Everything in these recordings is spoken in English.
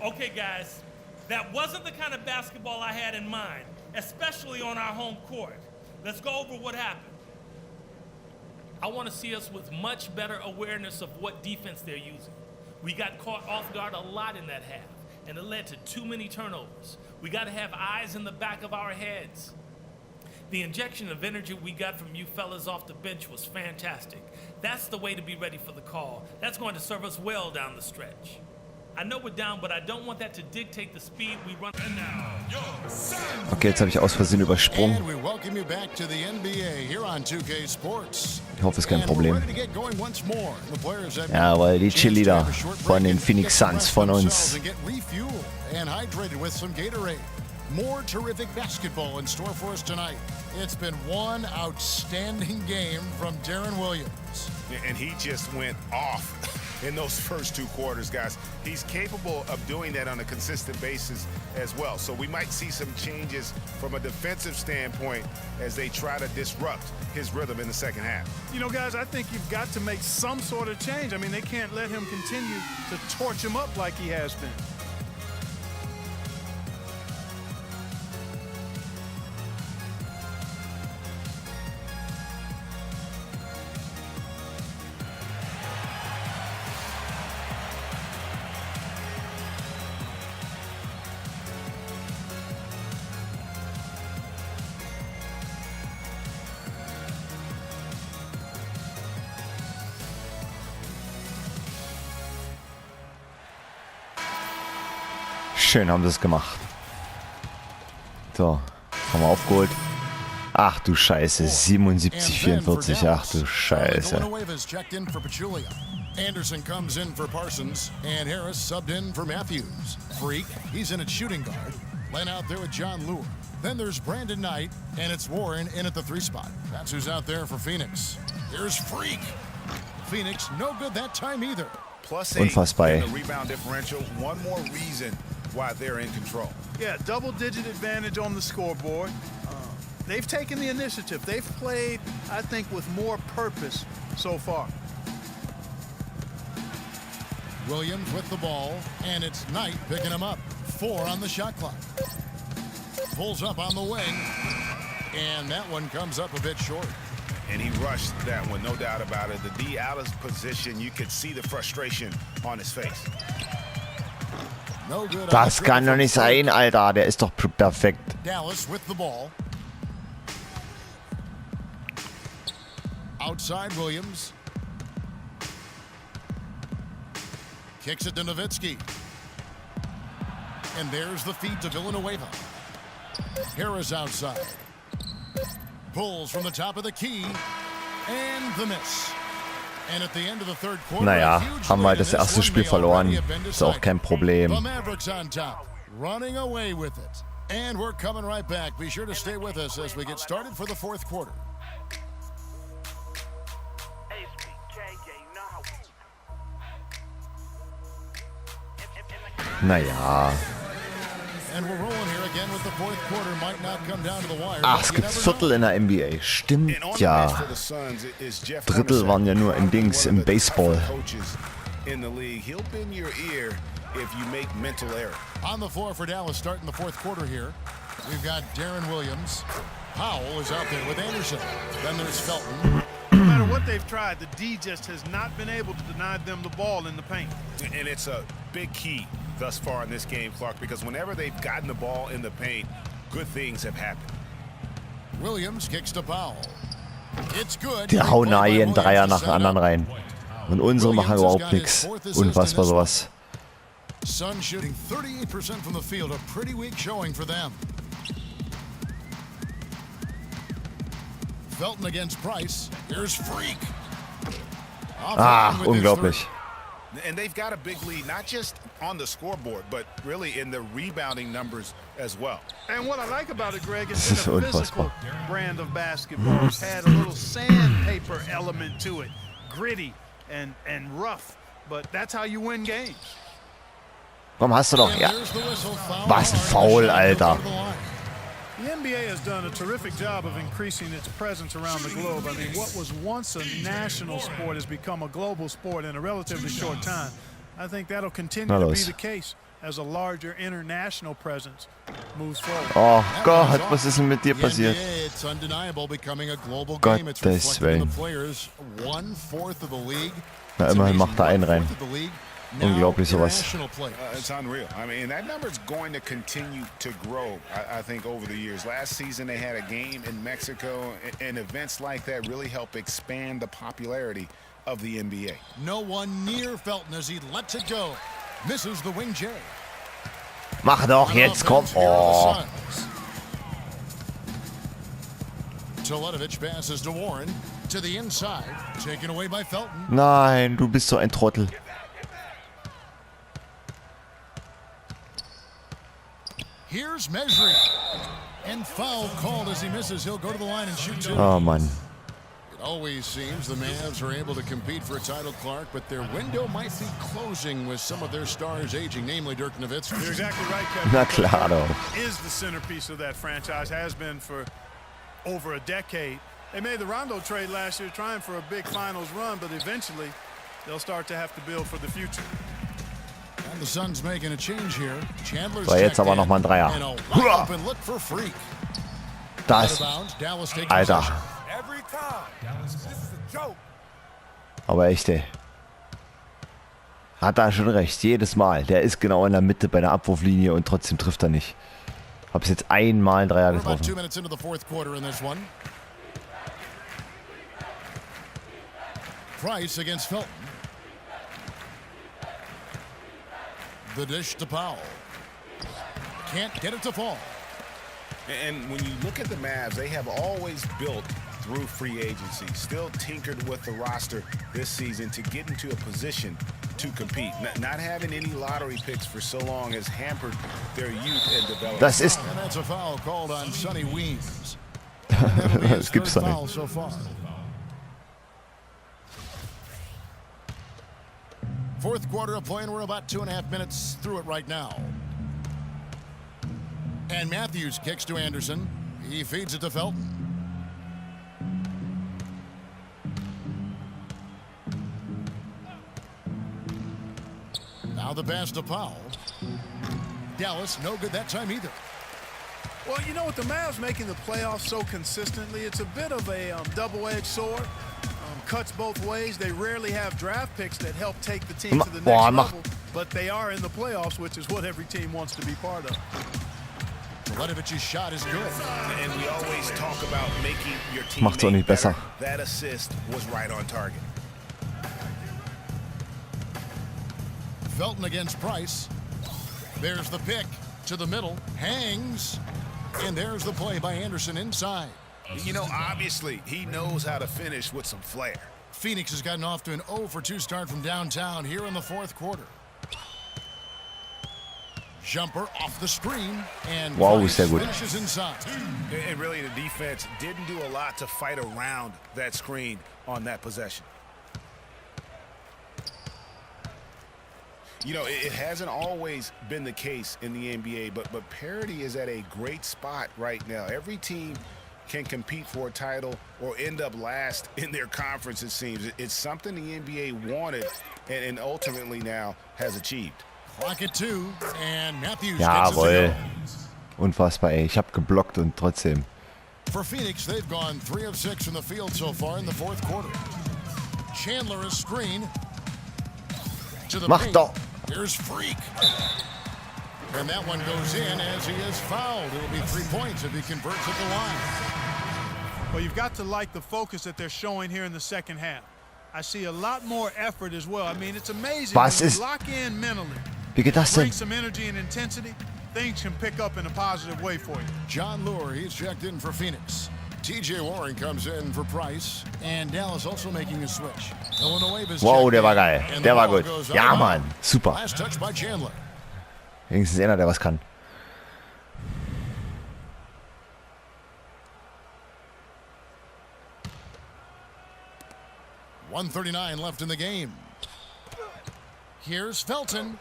Okay, guys, that wasn't the kind of basketball I had in mind, especially on our home court. Let's go over what happened. I want to see us with much better awareness of what defense they're using. We got caught off guard a lot in that half, and it led to too many turnovers. We got to have eyes in the back of our heads. The injection of energy we got from you fellas off the bench was fantastic. That's the way to be ready for the call. That's going to serve us well down the stretch. I know we're down, but I don't want that to dictate the speed we run. Okay, jetzt habe ich aus Versehen übersprungen. And we welcome you back to the NBA here on 2K Sports. Ich hoffe, es ist kein Problem. And we're ready to get going once more. The players have Jawohl, die chance to Cheerleader have a short von break den and Phoenix get Suns fresh von uns. themselves and get refueled and hydrated with some Gatorade. More terrific basketball in store for us tonight. It's been one outstanding game from Darren Williams. And he just went off in those first two quarters, guys. He's capable of doing that on a consistent basis as well. So we might see some changes from a defensive standpoint as they try to disrupt his rhythm in the second half. You know, guys, I think you've got to make some sort of change. I mean, they can't let him continue to torch him up like he has been. Schön haben sie es gemacht. So, haben wir aufgeholt. Ach du Scheiße, 77, 44, ach du Scheiße. Anderson comes in for Parsons, and Harris subbed in for Matthews. Freak, he's in at shooting guard. Len out there with John Lure. Then there's Brandon Knight, and it's Warren in at the 3 spot. That's who's out there for Phoenix. Here's Freak. Phoenix, no good that time either. Plus Unfassbar. in the rebound differential, one more reason why they're in control. Yeah, double-digit advantage on the scoreboard. They've taken the initiative. They've played, I think, with more purpose so far. Williams with the ball, and it's Knight picking him up. 4 on the shot clock. Pulls up on the wing, and that one comes up a bit short. And he rushed that one, no doubt about it. The D out of position, you could see the frustration on his face. No good. Das kann doch nicht sein, Alter. Der ist doch perfekt. Dallas with the ball. Outside Williams. Kicks it to Nowitzki. And there's the feed to Villanueva. Harris outside. Pulls from the top of the key. And the miss. And at the end of the third quarter, Naja, haben wir lead das in this erste one Spiel may already verloren. have been Ist auch kein decided. Problem. The Mavericks on top, running away with it. And we're coming right back. Be sure to stay with us as we get started for the fourth quarter. Naja. And we're rolling here again with the fourth quarter. Might not come down to the wire. Ach, but es you gibt never Viertel know. in der NBA. Stimmt And on the bench ja. for the Suns is Jeff Drittel waren ja nur im Dings, im Baseball. Coaches in the league. He'll bend your ear if you make mental error. On the floor for Dallas starting the fourth quarter here. We've got Darren Williams. Powell is out there with Anderson. Then there's Felton. No matter what they've tried, the D just has not been able to deny them the ball in the paint. And it's a big key thus far in this game, Clark, because whenever they've gotten the ball in the paint, good things have happened. Williams kicks to Powell. It's good. Die hauen da Great play by jeden Dreier Williams nach to dem set it anderen up. rein. Und unsere machen überhaupt nichts. Unfassbar sowas. Suns shooting 38% from the field. A pretty weak showing for them. Felton against Price. Here's Freak. Ach, unglaublich. And they've got a big lead, not just on the scoreboard, but really in the rebounding numbers as well. And what I like about it, Greg, Das is ist a physical unfassbar. brand of basketball. It's had a little sandpaper element to it. Gritty and rough. But that's how you win games. Komm, hast du doch. And Ja. there's the whistle. Foul. Was ein Foul, Alter. The NBA has done a terrific job of increasing its presence around the globe. I mean, what was once a national sport has become a global sport in a relatively short time. I think that'll continue Na to be los. the case. as a larger international presence moves forward. Oh Gott, was ist denn mit dir The passiert? NBA, it's undeniable becoming a global Gottes game. It's reflected in Willen. the players. 1/4 of the league. Na, It's immerhin amazing, macht er einen rein. 1/4 of the league. Now Unglaublich sowas. international players. It's unreal. I mean, that number's going to continue to grow, I think, over the years. Last season, they had a game in Mexico, and events like that really help expand the popularity of the NBA. No one near Felton as he lets it go. Misses the wing J. Mach doch jetzt, komm. Oh. Teletovic passes to Warren to the inside, taken away by Felton. Nein, du bist so ein Trottel. Here's measuring. And foul called as he misses. He'll go to the line and shoot two. Oh Mann. It always seems the Mavs are able to compete for a title, Clark, but their window might be closing with some of their stars aging, namely Dirk Nowitzki. You're exactly right, Kevin. Na klar doch. Is the centerpiece of that franchise, has been for over a decade. They made the Rondo trade last year trying for a big finals run, but eventually they'll start to have to build for the future. And the Suns making a change here. Chandler's So, jetzt checked aber in, noch mal ein Dreier. and a wide open look for Freak. Da Out of ist. bounds, Dallas takes Alter. possession. Every time. This is a joke. Aber echt, ey. Hat er schon recht. Jedes Mal. Der ist genau in der Mitte bei der Abwurflinie und trotzdem trifft er nicht. Hab's jetzt einmal einen Dreier We're about 2 getroffen. minutes into the fourth quarter in this one. Price against Felton. The dish to Powell. Can't get it to fall. And when you look at the Mavs, they have always built through free agency, still tinkered with the roster this season to get into a position to compete. Not having any lottery picks for so long has hampered their youth and development. Das ist. And that's a foul called on Sonny Weems. That'll be his Das gibt's third doch foul nicht. so far. Fourth quarter of play, and we're about 2.5 minutes through it right now. And Matthews kicks to Anderson. He feeds it to Felton. Now the pass to Powell. Dallas, no good that time either. Well, you know, with the Mavs making the playoffs so consistently, it's a bit of a double-edged sword. Cuts both ways. They rarely have draft picks that help take the team to the next level, but they are in the playoffs, which is what every team wants to be part of. Teletovic's shot is good. And we always talk about making your team Macht's auch nicht besser. That assist was right on target. Felton against Price. There's the pick to the middle. Hangs. And there's the play by Anderson inside. You know, obviously, he knows how to finish with some flair. Phoenix has gotten off to an 0-for-2 start from downtown here in the fourth quarter. Jumper off the screen, and Wow, Price sehr gut. finishes inside. And really, the defense didn't do a lot to fight around that screen on that possession. You know, it hasn't always been the case in the NBA, but parity is at a great spot right now. Every team can compete for a title or end up last in their conference, it seems. It's something the NBA wanted and ultimately now has achieved. Clock at 2, and Matthews gets it to Jawohl. go. Unfassbar, ey. Ich hab geblockt und trotzdem. For Phoenix, they've gone 3 of 6 from the field so far in the fourth quarter. Chandler a screen to the Mach paint. doch. Here's Freak. And that one goes in as he is fouled. It'll be 3 points if he converts at the line. Well, you've got to like the focus that they're showing here in the second half. I see a lot more effort as well. I mean, it's amazing. Was When you ist- lock in mentally, Wie geht das denn? bring some energy and intensity, things can pick up in a positive way for you. John Lure, he's checked in for Phoenix. TJ Warren comes in for Price. And Dallas also making a switch. Illinois is Wow, checked der war in, geil. and the Der war ball gut. goes Ja, out. Mann. Super. Last touch by Chandler. Wenigstens einer, der was kann. .139 left in the game. Here's Felton.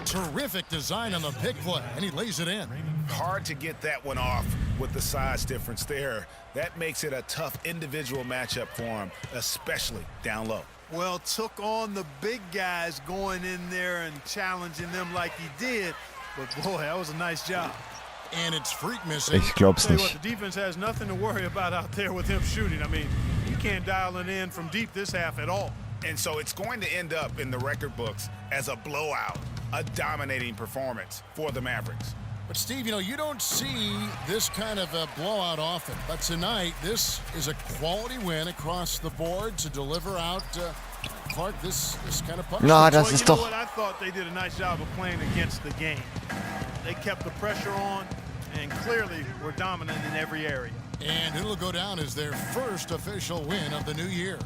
Terrific design on the pick play, and he lays it in. Hard to get that one off with the size difference there. That makes it a tough individual matchup for him, especially down low. Well, took on the big guys going in there and challenging them like he did. But boy, that was a nice job. And it's Freak missing. Ich glaub's Tell you what, nicht. the defense has nothing to worry about out there with him shooting. I mean, you can't dial it in from deep this half at all. And so it's going to end up in the record books as a blowout, a dominating performance for the Mavericks. But Steve, you know, you don't see this kind of a blowout often. But tonight, this is a quality win across the board to deliver out, Clark, this kind of punch. Na, das Well, ist you know doch... what? I thought they did a nice job of playing against the game. They kept the pressure on and clearly were dominant in every area. And it'll go down as their first official win of the new year.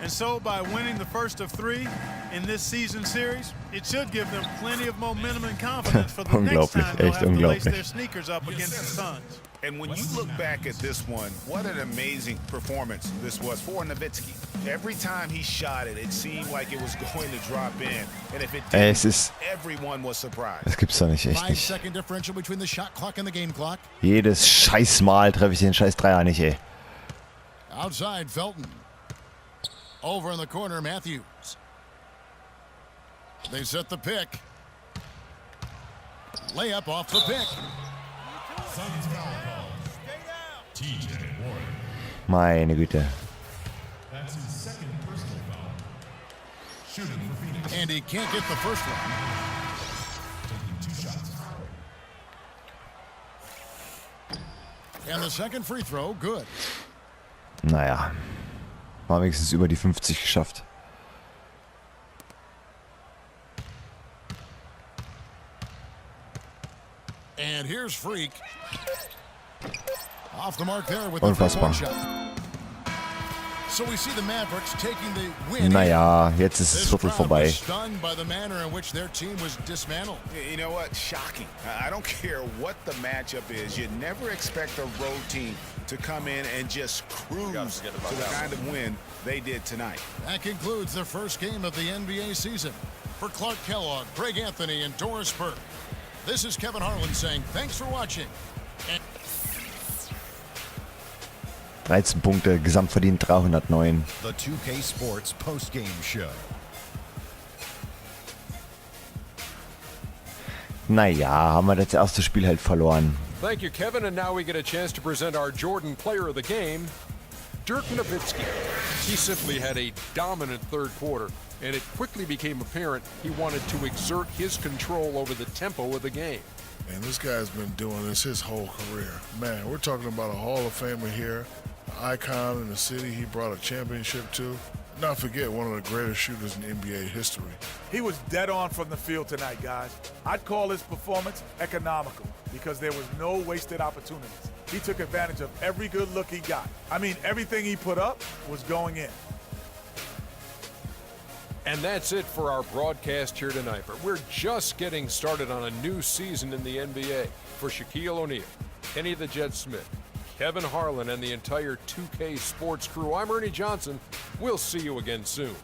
And so by winning the first of 3 in this season series, it should give them plenty of momentum and confidence for the next time they'll Echt have to lace unglaublich. their sneakers up against the Suns. And when you look back at this one, what an amazing performance this was for Nowitzki. Every time he shot it, it seemed like it was going to drop in. And if it Ey, didn't, es ist... everyone was surprised. Das gibt's doch nicht, echt nicht. 5-second differential between the shot clock and the game clock. Jedes scheiß Mal treffe ich den scheiß Dreier nicht, ey. Outside, Felton. Over in the corner, Matthews. They set the pick. Layup off the pick. Meine Güte. And he can't get the first one. And the second free throw, good. Naja. War wenigstens über die 50 geschafft. And here's Freak. Off the mark there with the Unfassbar. three-point shot. So we see the Mavericks taking the win. Naja, jetzt ist das This Viertel crowd vorbei. was stunned by the manner in which their team was dismantled. You know what? Shocking. I don't care what the matchup is. You never expect a road team to come in and just cruise to the kind of win they did tonight. That concludes the first game of the NBA season. For Clark Kellogg, Greg Anthony, and Doris Burke, this is Kevin Harlan saying thanks for watching. 13 Punkte, Gesamtverdient 309. The 2K Sports post-game show. Naja, haben wir das erste Spiel halt verloren. Thank you, Kevin. And now we get a chance to present our Jordan player of the game, Dirk Nowitzki. He simply had a dominant third quarter, and it quickly became apparent he wanted to exert his control over the tempo of the game. And this guy's been doing this his whole career. Man, we're talking about a Hall of Famer here, an icon in the city he brought a championship to. Not forget, one of the greatest shooters in NBA history. He was dead on from the field tonight, guys. I'd call his performance economical because there was no wasted opportunities. He took advantage of every good look he got. I mean, everything he put up was going in. And that's it for our broadcast here tonight. But we're just getting started on a new season in the NBA. For Shaquille O'Neal, Kenny the Jet Smith, Kevin Harlan, and the entire 2K Sports crew, I'm Ernie Johnson. We'll see you again soon.